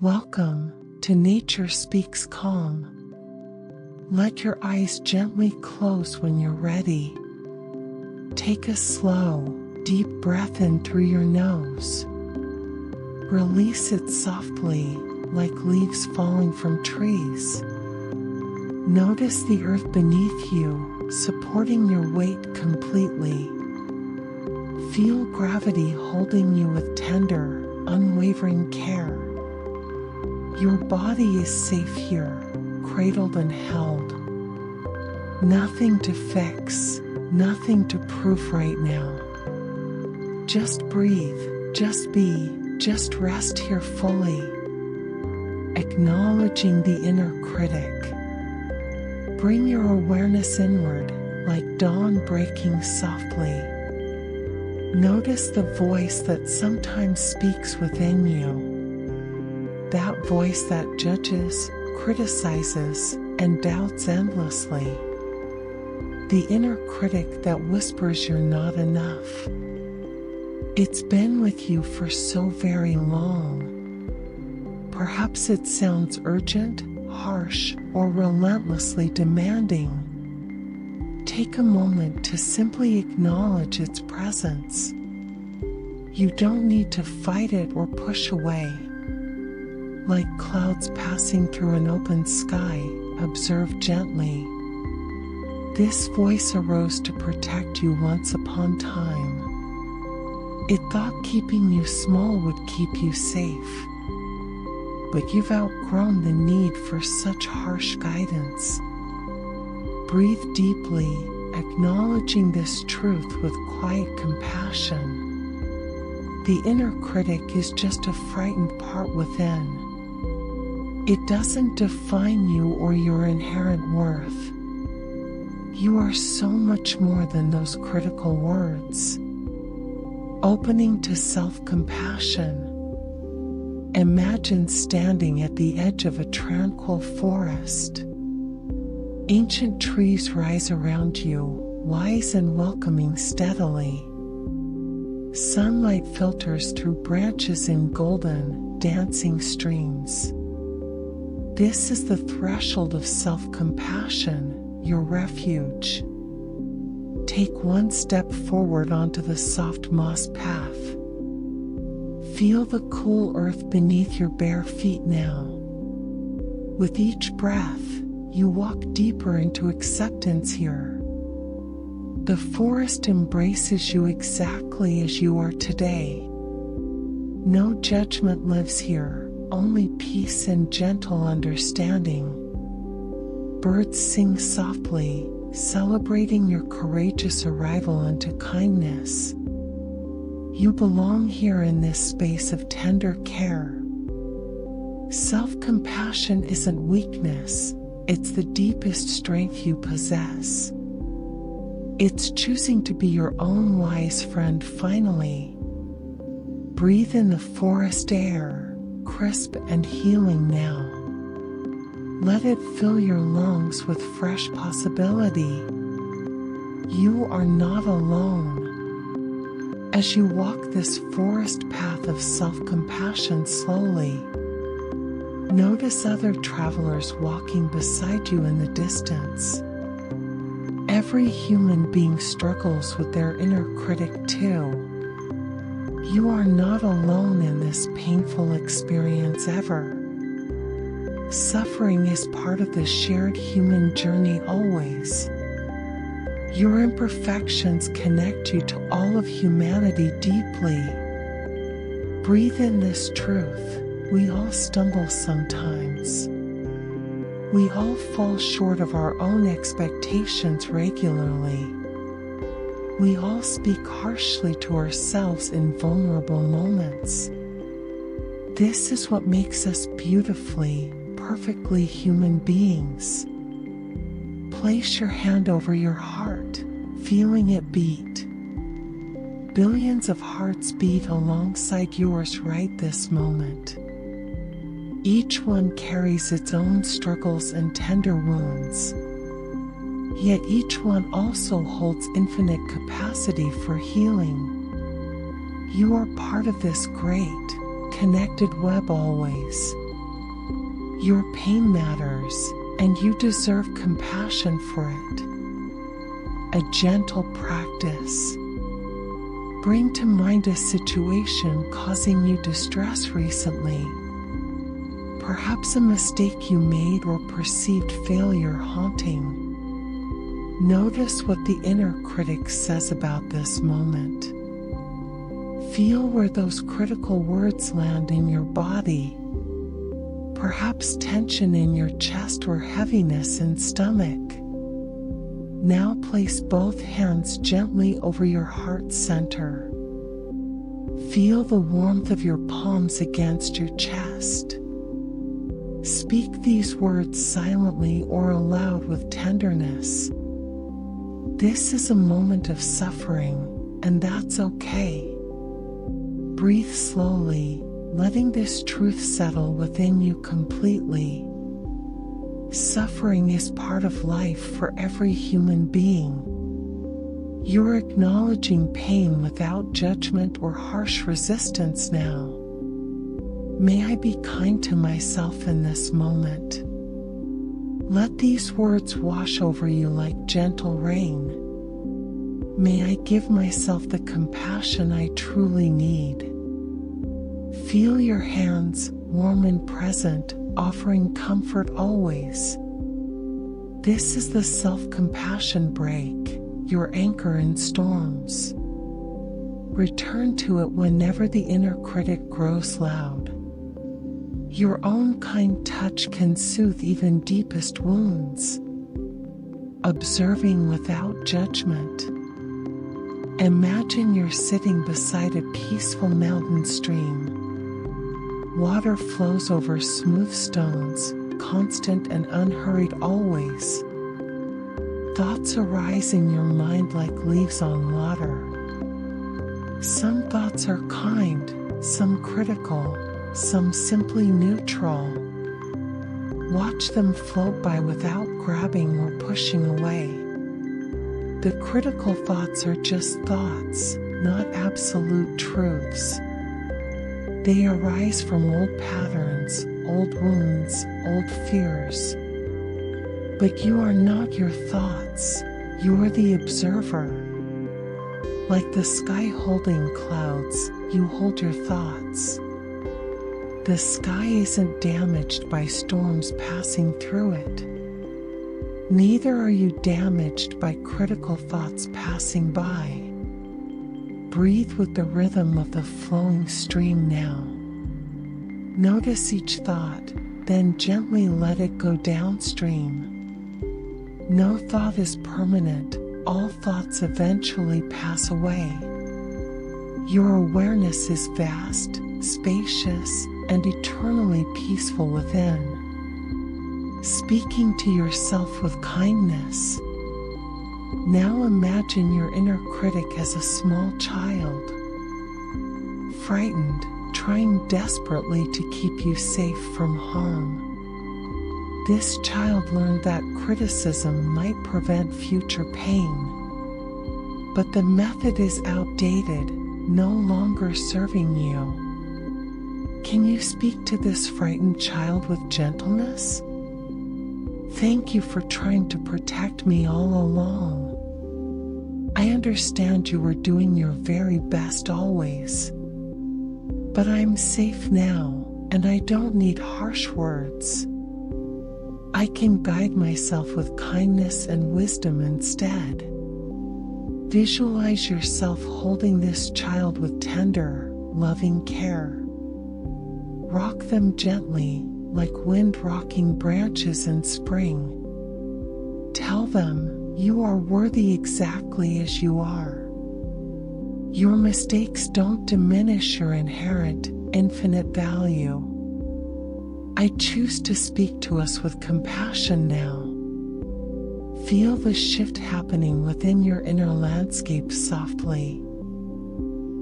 Welcome to Nature Speaks Calm. Let your eyes gently close when you're ready. Take a slow, deep breath in through your nose. Release it softly, like leaves falling from trees. Notice the earth beneath you, supporting your weight completely. Feel gravity holding you with tender, unwavering care. Your body is safe here, cradled and held. Nothing to fix, nothing to prove right now. Just breathe, just be, just rest here fully. Acknowledging the inner critic. Bring your awareness inward, like dawn breaking softly. Notice the voice that sometimes speaks within you. That voice that judges, criticizes, and doubts endlessly. The inner critic that whispers you're not enough. It's been with you for so very long. Perhaps it sounds urgent, harsh, or relentlessly demanding. Take a moment to simply acknowledge its presence. You don't need to fight it or push away. Like clouds passing through an open sky, observe gently. This voice arose to protect you once upon time. It thought keeping you small would keep you safe. But you've outgrown the need for such harsh guidance. Breathe deeply, acknowledging this truth with quiet compassion. The inner critic is just a frightened part within. It doesn't define you or your inherent worth. You are so much more than those critical words. Opening to self-compassion. Imagine standing at the edge of a tranquil forest. Ancient trees rise around you, wise and welcoming steadily. Sunlight filters through branches in golden, dancing streams. This is the threshold of self-compassion, your refuge. Take one step forward onto the soft moss path. Feel the cool earth beneath your bare feet now. With each breath, you walk deeper into acceptance here. The forest embraces you exactly as you are today. No judgment lives here. Only peace and gentle understanding. Birds sing softly, celebrating your courageous arrival into kindness. You belong here in this space of tender care. Self-compassion isn't weakness, it's the deepest strength you possess. It's choosing to be your own wise friend finally. Breathe in the forest air. Crisp and healing now. Let it fill your lungs with fresh possibility. You are not alone. As you walk this forest path of self-compassion slowly, notice other travelers walking beside you in the distance. Every human being struggles with their inner critic too. You are not alone in this painful experience ever. Suffering is part of the shared human journey always. Your imperfections connect you to all of humanity deeply. Breathe in this truth. We all stumble sometimes. We all fall short of our own expectations regularly. We all speak harshly to ourselves in vulnerable moments. This is what makes us beautifully, perfectly human beings. Place your hand over your heart, feeling it beat. Billions of hearts beat alongside yours right this moment. Each one carries its own struggles and tender wounds. Yet each one also holds infinite capacity for healing. You are part of this great, connected web always. Your pain matters, and you deserve compassion for it. A gentle practice. Bring to mind a situation causing you distress recently. Perhaps a mistake you made or perceived failure haunting. Notice what the inner critic says about this moment. Feel where those critical words land in your body. Perhaps tension in your chest or heaviness in stomach. Now place both hands gently over your heart center. Feel the warmth of your palms against your chest. Speak these words silently or aloud with tenderness. This is a moment of suffering, and that's okay. Breathe slowly, letting this truth settle within you completely. Suffering is part of life for every human being. You're acknowledging pain without judgment or harsh resistance now. May I be kind to myself in this moment. Let these words wash over you like gentle rain. May I give myself the compassion I truly need. Feel your hands, warm and present, offering comfort always. This is the self-compassion break, your anchor in storms. Return to it whenever the inner critic grows loud. Your own kind touch can soothe even deepest wounds. Observing without judgment. Imagine you're sitting beside a peaceful mountain stream. Water flows over smooth stones, constant and unhurried always. Thoughts arise in your mind like leaves on water. Some thoughts are kind, some critical, some simply neutral. Watch them float by without grabbing or pushing away. The critical thoughts are just thoughts, not absolute truths. They arise from old patterns, old wounds, old fears. But you are not your thoughts, you are the observer. Like the sky holding clouds, you hold your thoughts. The sky isn't damaged by storms passing through it. Neither are you damaged by critical thoughts passing by. Breathe with the rhythm of the flowing stream now. Notice each thought, then gently let it go downstream. No thought is permanent, all thoughts eventually pass away. Your awareness is vast, spacious, and eternally peaceful within. Speaking to yourself with kindness. Now imagine your inner critic as a small child. Frightened, trying desperately to keep you safe from harm. This child learned that criticism might prevent future pain. But the method is outdated, no longer serving you. Can you speak to this frightened child with gentleness? Thank you for trying to protect me all along. I understand you were doing your very best always. But I'm safe now, and I don't need harsh words. I can guide myself with kindness and wisdom instead. Visualize yourself holding this child with tender, loving care. Rock them gently, like wind rocking branches in spring. Tell them, you are worthy exactly as you are. Your mistakes don't diminish your inherent, infinite value. I choose to speak to us with compassion now. Feel the shift happening within your inner landscape softly.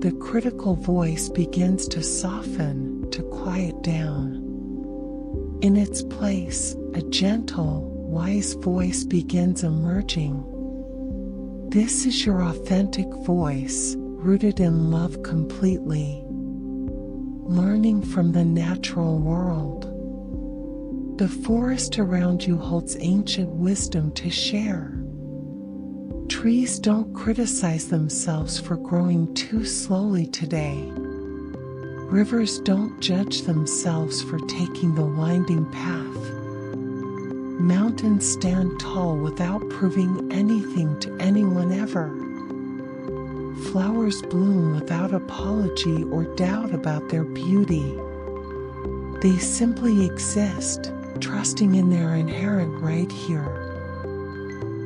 The critical voice begins to soften, to quiet down. In its place, a gentle, wise voice begins emerging. This is your authentic voice, rooted in love completely. Learning from the natural world. The forest around you holds ancient wisdom to share. Trees don't criticize themselves for growing too slowly today. Rivers don't judge themselves for taking the winding path. Mountains stand tall without proving anything to anyone ever. Flowers bloom without apology or doubt about their beauty. They simply exist, trusting in their inherent right here.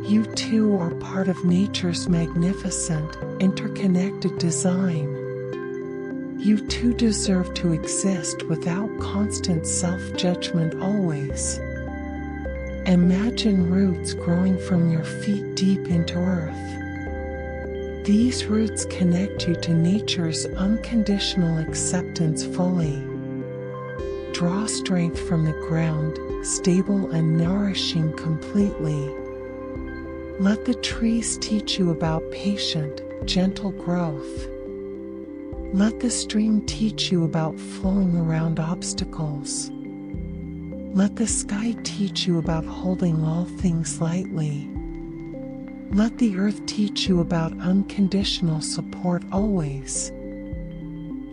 You too are part of nature's magnificent, interconnected design. You too deserve to exist without constant self-judgment always. Imagine roots growing from your feet deep into earth. These roots connect you to nature's unconditional acceptance fully. Draw strength from the ground, stable and nourishing completely. Let the trees teach you about patient, gentle growth. Let the stream teach you about flowing around obstacles. Let the sky teach you about holding all things lightly. Let the earth teach you about unconditional support always.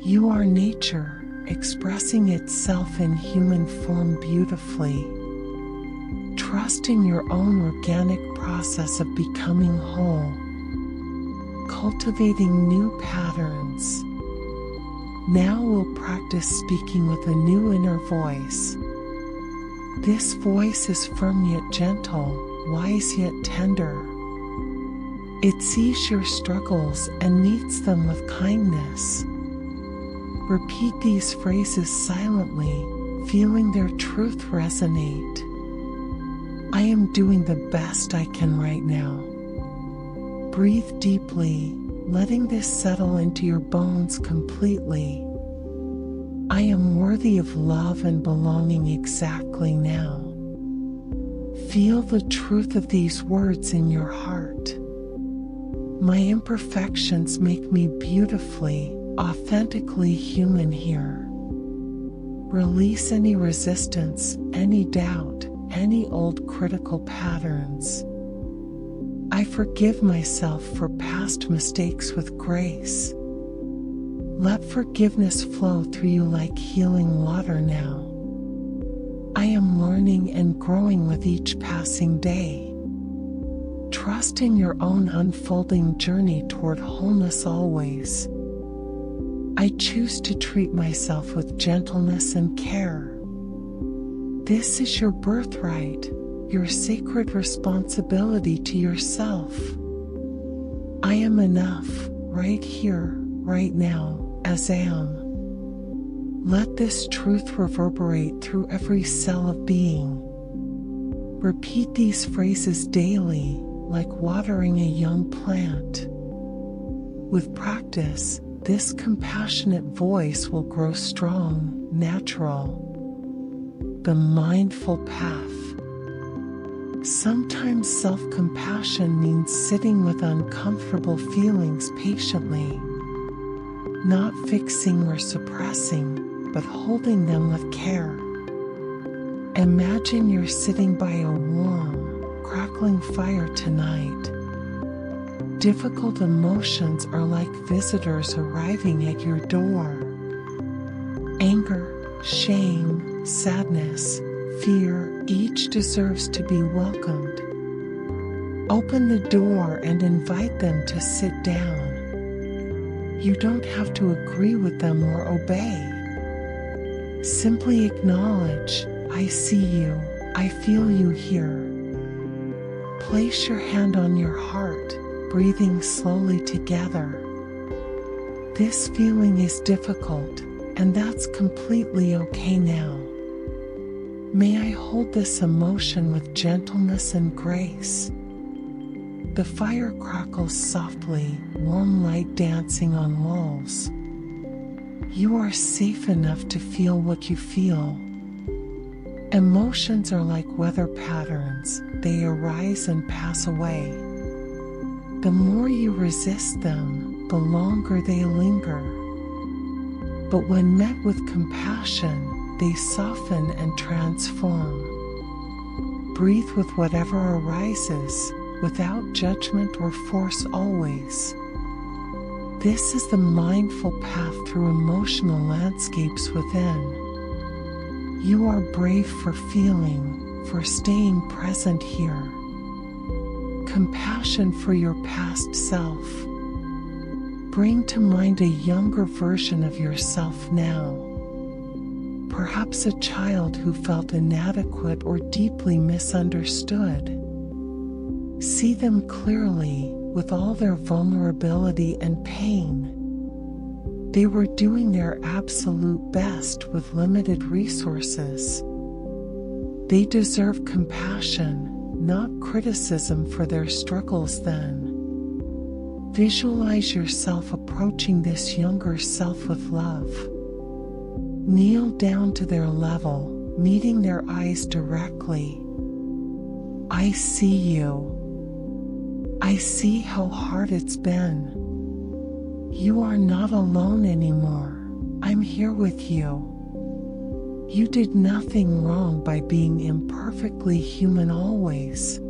You are nature, expressing itself in human form beautifully. Trust in your own organic process of becoming whole, cultivating new patterns. Now we'll practice speaking with a new inner voice. This voice is firm yet gentle, wise yet tender. It sees your struggles and meets them with kindness. Repeat these phrases silently, feeling their truth resonate. I am doing the best I can right now. Breathe deeply, letting this settle into your bones completely. I am worthy of love and belonging exactly now. Feel the truth of these words in your heart. My imperfections make me beautifully, authentically human here. Release any resistance, any doubt, any old critical patterns. I forgive myself for past mistakes with grace. Let forgiveness flow through you like healing water now. I am learning and growing with each passing day. Trust in your own unfolding journey toward wholeness always. I choose to treat myself with gentleness and care. This is your birthright, your sacred responsibility to yourself. I am enough, right here, right now, as am. Let this truth reverberate through every cell of being. Repeat these phrases daily, like watering a young plant. With practice, this compassionate voice will grow strong, natural. The mindful path. Sometimes self-compassion means sitting with uncomfortable feelings patiently, not fixing or suppressing, but holding them with care. Imagine you're sitting by a warm, crackling fire tonight. Difficult emotions are like visitors arriving at your door. Anger, shame, sadness, fear, each deserves to be welcomed. Open the door and invite them to sit down. You don't have to agree with them or obey. Simply acknowledge, I see you, I feel you here. Place your hand on your heart, breathing slowly together. This feeling is difficult, and that's completely okay now. May I hold this emotion with gentleness and grace. The fire crackles softly, warm light dancing on walls. You are safe enough to feel what you feel. Emotions are like weather patterns, they arise and pass away. The more you resist them, the longer they linger. But when met with compassion, they soften and transform. Breathe with whatever arises, without judgment or force always. This is the mindful path through emotional landscapes within. You are brave for feeling, for staying present here. Compassion for your past self. Bring to mind a younger version of yourself now. Perhaps a child who felt inadequate or deeply misunderstood. See them clearly, with all their vulnerability and pain. They were doing their absolute best with limited resources. They deserve compassion, not criticism for their struggles then. Visualize yourself approaching this younger self with love. Kneel down to their level, meeting their eyes directly. I see you. I see how hard it's been. You are not alone anymore. I'm here with you. You did nothing wrong by being imperfectly human always.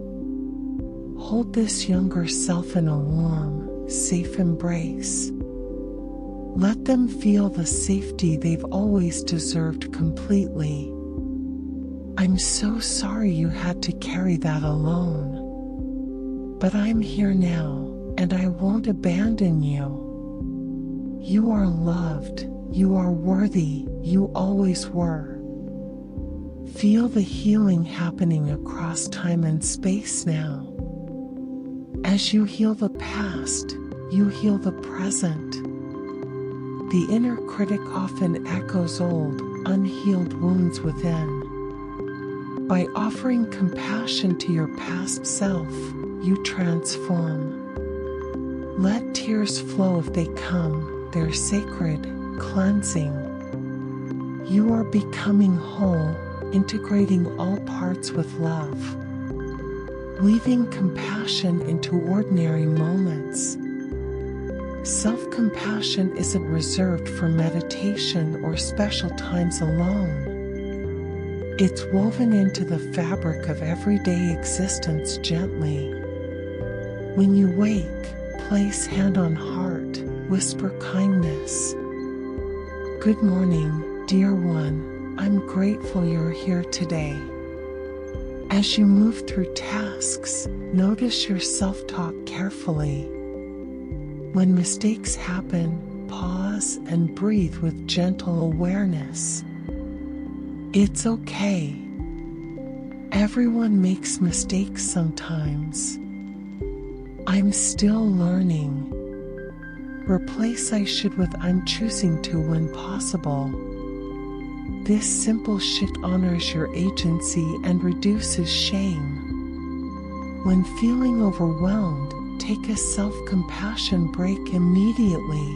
Hold this younger self in a warm, safe embrace. Let them feel the safety they've always deserved completely. I'm so sorry you had to carry that alone. But I'm here now, and I won't abandon you. You are loved, you are worthy, you always were. Feel the healing happening across time and space now. As you heal the past, you heal the present. The inner critic often echoes old, unhealed wounds within. By offering compassion to your past self, you transform. Let tears flow if they come, they're sacred, cleansing. You are becoming whole, integrating all parts with love. Weaving compassion into ordinary moments. Self-compassion isn't reserved for meditation or special times alone. It's woven into the fabric of everyday existence gently. When you wake, place hand on heart, whisper kindness. Good morning, dear one, I'm grateful you're here today. As you move through tasks, notice your self-talk carefully. When mistakes happen, pause and breathe with gentle awareness. It's okay. Everyone makes mistakes sometimes. I'm still learning. Replace I should with I'm choosing to when possible. This simple shift honors your agency and reduces shame. When feeling overwhelmed, take a self-compassion break immediately.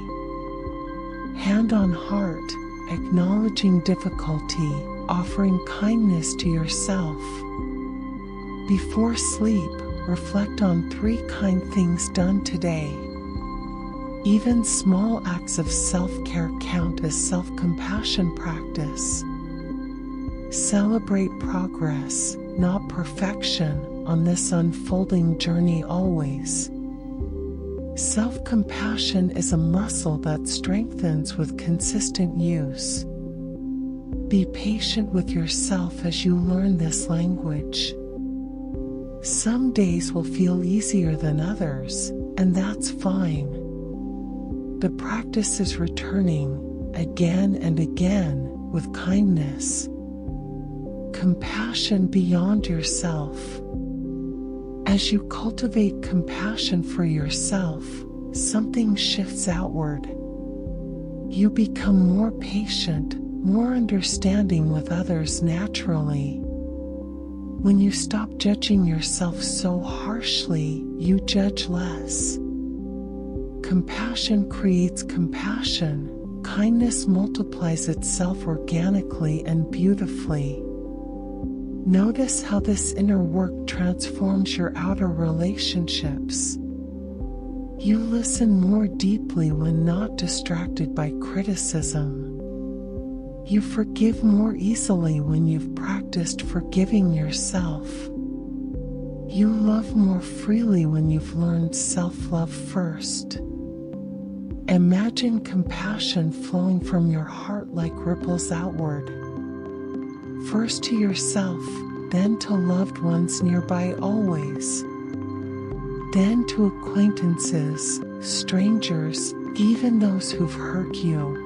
Hand on heart, acknowledging difficulty, offering kindness to yourself. Before sleep, reflect on 3 kind things done today. Even small acts of self-care count as self-compassion practice. Celebrate progress, not perfection, on this unfolding journey always. Self-compassion is a muscle that strengthens with consistent use. Be patient with yourself as you learn this language. Some days will feel easier than others, and that's fine. The practice is returning, again and again, with kindness. Compassion beyond yourself. As you cultivate compassion for yourself, something shifts outward. You become more patient, more understanding with others naturally. When you stop judging yourself so harshly, you judge less. Compassion creates compassion. Kindness multiplies itself organically and beautifully. Notice how this inner work transforms your outer relationships. You listen more deeply when not distracted by criticism. You forgive more easily when you've practiced forgiving yourself. You love more freely when you've learned self-love first. Imagine compassion flowing from your heart like ripples outward. First to yourself, then to loved ones nearby always. Then to acquaintances, strangers, even those who've hurt you.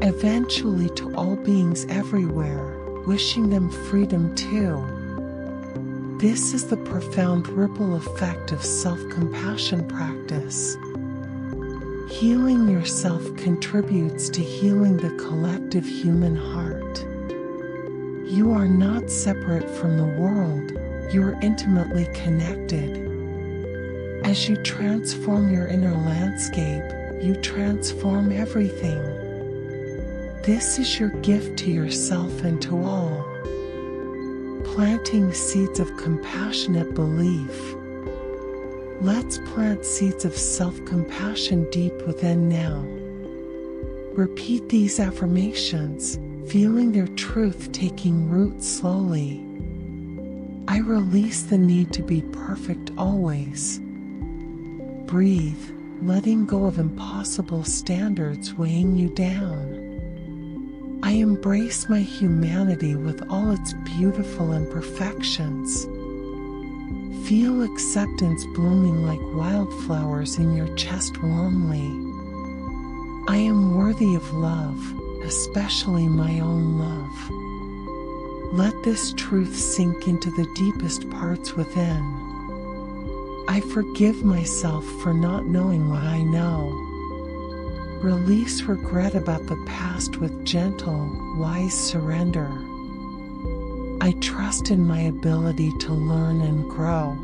Eventually to all beings everywhere, wishing them freedom too. This is the profound ripple effect of self-compassion practice. Healing yourself contributes to healing the collective human heart. You are not separate from the world, you are intimately connected. As you transform your inner landscape, you transform everything. This is your gift to yourself and to all. Planting seeds of compassionate belief. Let's plant seeds of self-compassion deep within now. Repeat these affirmations, feeling their truth taking root slowly. I release the need to be perfect always. Breathe, letting go of impossible standards weighing you down. I embrace my humanity with all its beautiful imperfections. Feel acceptance blooming like wildflowers in your chest warmly. I am worthy of love, especially my own love. Let this truth sink into the deepest parts within. I forgive myself for not knowing what I know. Release regret about the past with gentle, wise surrender. I trust in my ability to learn and grow.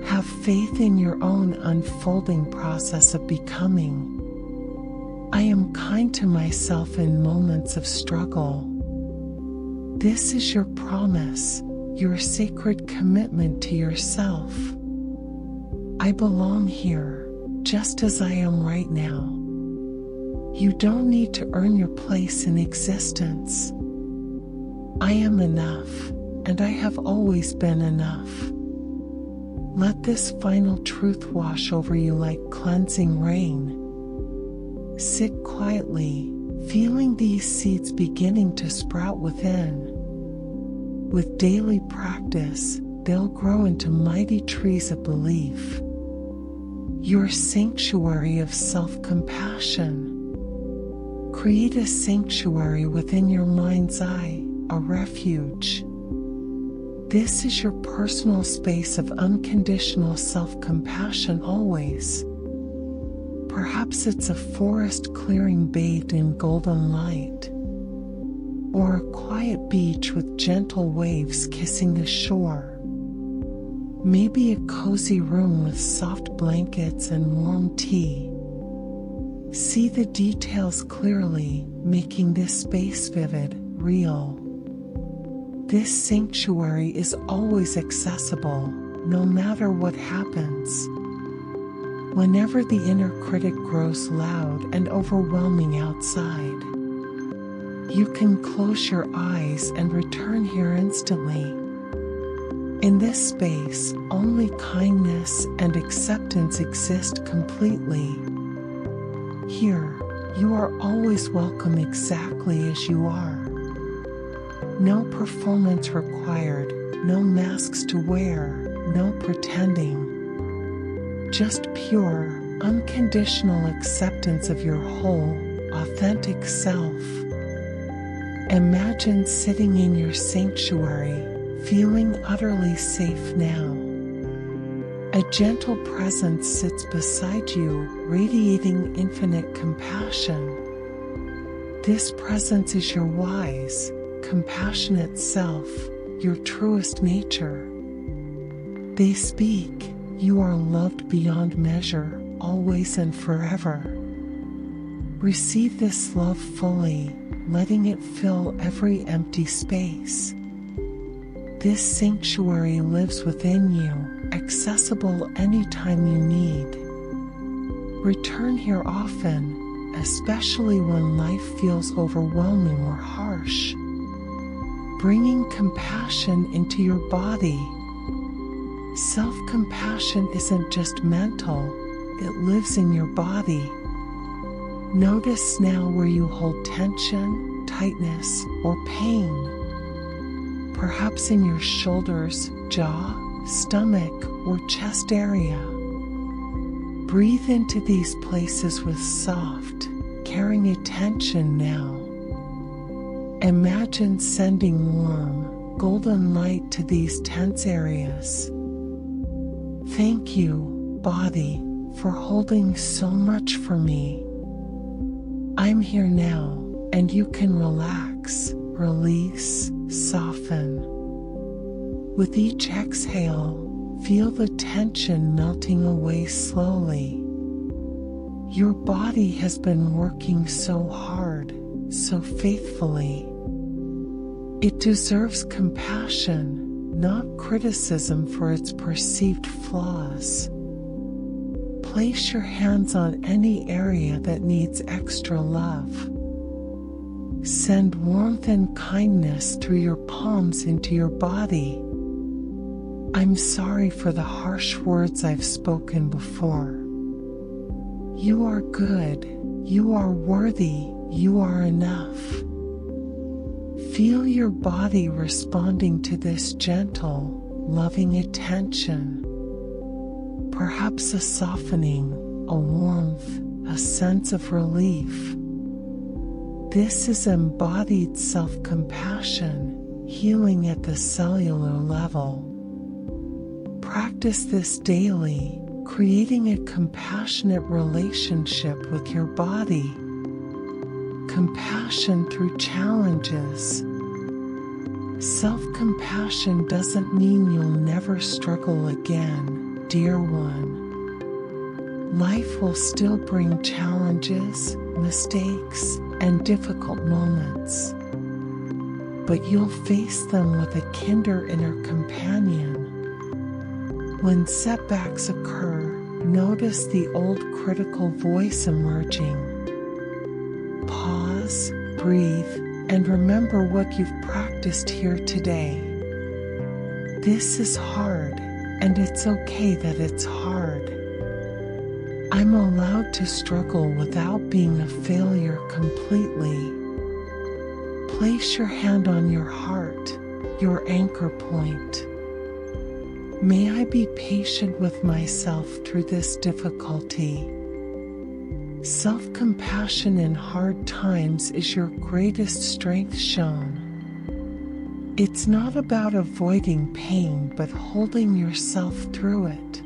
Have faith in your own unfolding process of becoming. I am kind to myself in moments of struggle. This is your promise, your sacred commitment to yourself. I belong here, just as I am right now. You don't need to earn your place in existence. I am enough, and I have always been enough. Let this final truth wash over you like cleansing rain. Sit quietly, feeling these seeds beginning to sprout within. With daily practice, they'll grow into mighty trees of belief. Your sanctuary of self-compassion. Create a sanctuary within your mind's eye, a refuge. This is your personal space of unconditional self-compassion always. Perhaps it's a forest clearing bathed in golden light, or a quiet beach with gentle waves kissing the shore. Maybe a cozy room with soft blankets and warm tea. See the details clearly, making this space vivid, real. This sanctuary is always accessible, no matter what happens. Whenever the inner critic grows loud and overwhelming outside, you can close your eyes and return here instantly. In this space, only kindness and acceptance exist completely. Here, you are always welcome exactly as you are. No performance required, no masks to wear, no pretending. Just pure, unconditional acceptance of your whole, authentic self. Imagine sitting in your sanctuary, feeling utterly safe now. A gentle presence sits beside you, radiating infinite compassion. This presence is your wise, compassionate self, your truest nature. They speak, you are loved beyond measure, always and forever. Receive this love fully, letting it fill every empty space. This sanctuary lives within you, accessible anytime you need. Return here often, especially when life feels overwhelming or harsh. Bringing compassion into your body, Self-compassion isn't just mental, it lives in your body. Notice now where you hold tension, tightness, or pain. Perhaps in your shoulders, jaw, stomach, or chest area. Breathe into these places with soft, caring attention now. Imagine sending warm, golden light to these tense areas. Thank you, body, for holding so much for me. I'm here now, and you can relax, release, soften. With each exhale, feel the tension melting away slowly. Your body has been working so hard, so faithfully. It deserves compassion, not criticism for its perceived flaws. Place your hands on any area that needs extra love. Send warmth and kindness through your palms into your body. I'm sorry for the harsh words I've spoken before. You are good, you are worthy, you are enough. Feel your body responding to this gentle, loving attention. Perhaps a softening, a warmth, a sense of relief. This is embodied self-compassion, healing at the cellular level. Practice this daily, creating a compassionate relationship with your body. Compassion through challenges. Self-compassion doesn't mean you'll never struggle again, dear one. Life will still bring challenges, mistakes, and difficult moments. But you'll face them with a kinder inner companion. When setbacks occur, notice the old critical voice emerging. Pause, breathe, and remember what you've practiced here today. This is hard, and it's okay that it's hard. I'm allowed to struggle without being a failure completely. Place your hand on your heart, your anchor point. May I be patient with myself through this difficulty. Self-compassion in hard times is your greatest strength shown. It's not about avoiding pain, but holding yourself through it.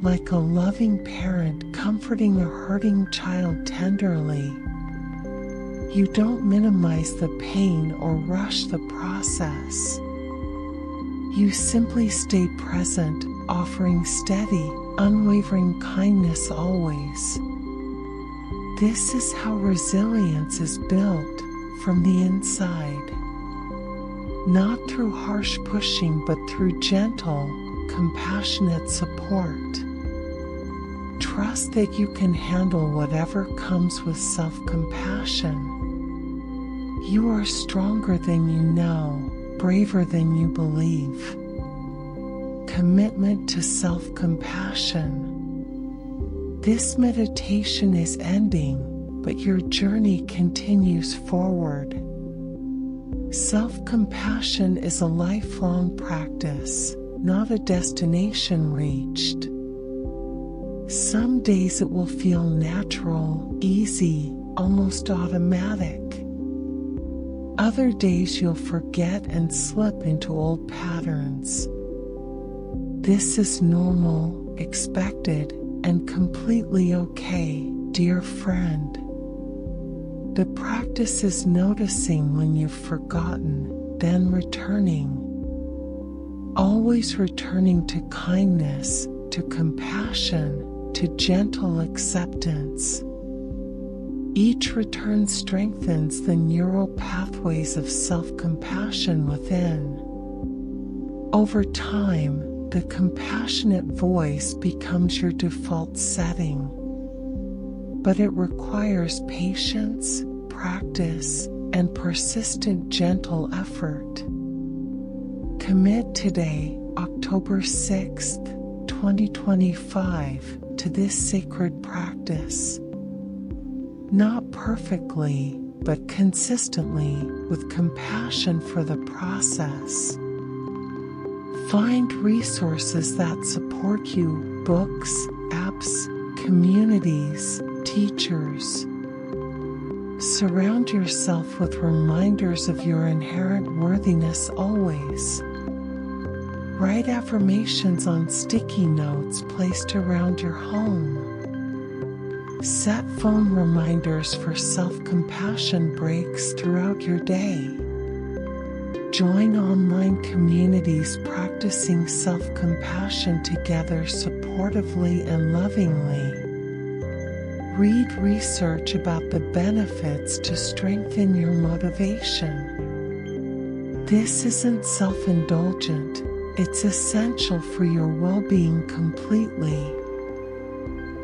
Like a loving parent comforting a hurting child tenderly. You don't minimize the pain or rush the process. You simply stay present, offering steady, unwavering kindness always. This is how resilience is built, from the inside. Not through harsh pushing, but through gentle, compassionate support. Trust that you can handle whatever comes with self-compassion. You are stronger than you know, braver than you believe. Commitment to self-compassion. This meditation is ending, but your journey continues forward. Self-compassion is a lifelong practice, not a destination reached. Some days it will feel natural, easy, almost automatic. Other days you'll forget and slip into old patterns. This is normal, expected, and completely okay, dear friend. The practice is noticing when you've forgotten, then returning. Always returning to kindness, to compassion, to gentle acceptance. Each return strengthens the neural pathways of self-compassion within. Over time, the compassionate voice becomes your default setting. But it requires patience, practice, and persistent gentle effort. Commit today, October 6th, 2025, to this sacred practice. Not perfectly, but consistently, with compassion for the process. Find resources that support you: books, apps, communities, teachers. Surround yourself with reminders of your inherent worthiness always. Write affirmations on sticky notes placed around your home. Set phone reminders for self-compassion breaks throughout your day. Join online communities practicing self-compassion together supportively and lovingly. Read research about the benefits to strengthen your motivation. This isn't self-indulgent, it's essential for your well-being completely.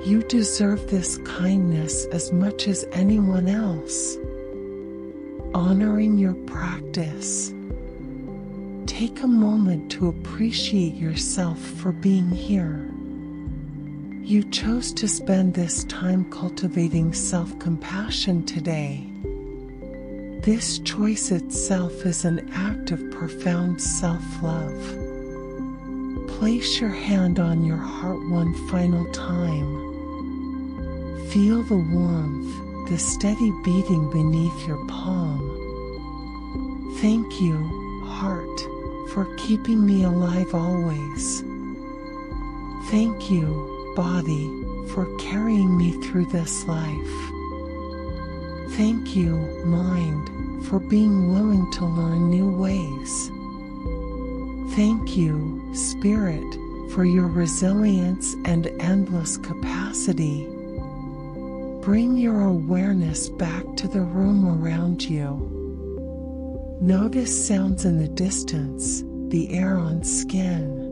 You deserve this kindness as much as anyone else. Honoring your practice. Take a moment to appreciate yourself for being here. You chose to spend this time cultivating self-compassion today. This choice itself is an act of profound self-love. Place your hand on your heart one final time. Feel the warmth, the steady beating beneath your palm. Thank you, heart, for keeping me alive always. Thank you, body, for carrying me through this life. Thank you, mind, for being willing to learn new ways. Thank you, spirit, for your resilience and endless capacity. Bring your awareness back to the room around you. Notice sounds in the distance, the air on skin.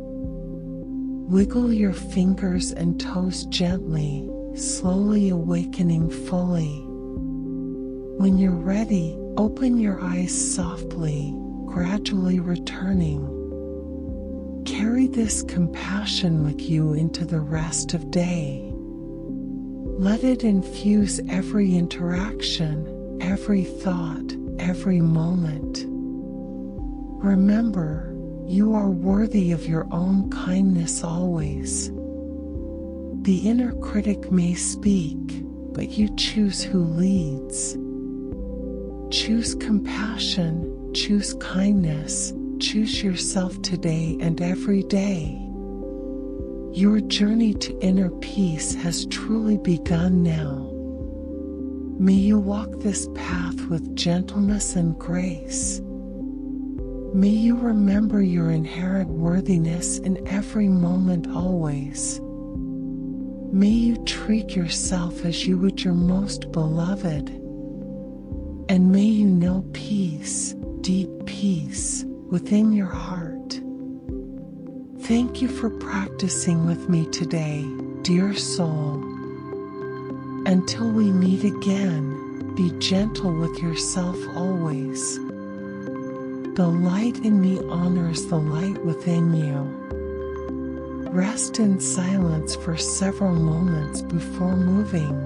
Wiggle your fingers and toes gently, slowly awakening fully. When you're ready, open your eyes softly, gradually returning. Carry this compassion with you into the rest of day. Let it infuse every interaction, every thought, every moment. Remember, you are worthy of your own kindness always. The inner critic may speak, but you choose who leads. Choose compassion, choose kindness, choose yourself today and every day. Your journey to inner peace has truly begun now. May you walk this path with gentleness and grace. May you remember your inherent worthiness in every moment always. May you treat yourself as you would your most beloved. And may you know peace, deep peace, within your heart. Thank you for practicing with me today, dear soul. Until we meet again, be gentle with yourself always. The light in me honors the light within you. Rest in silence for several moments before moving.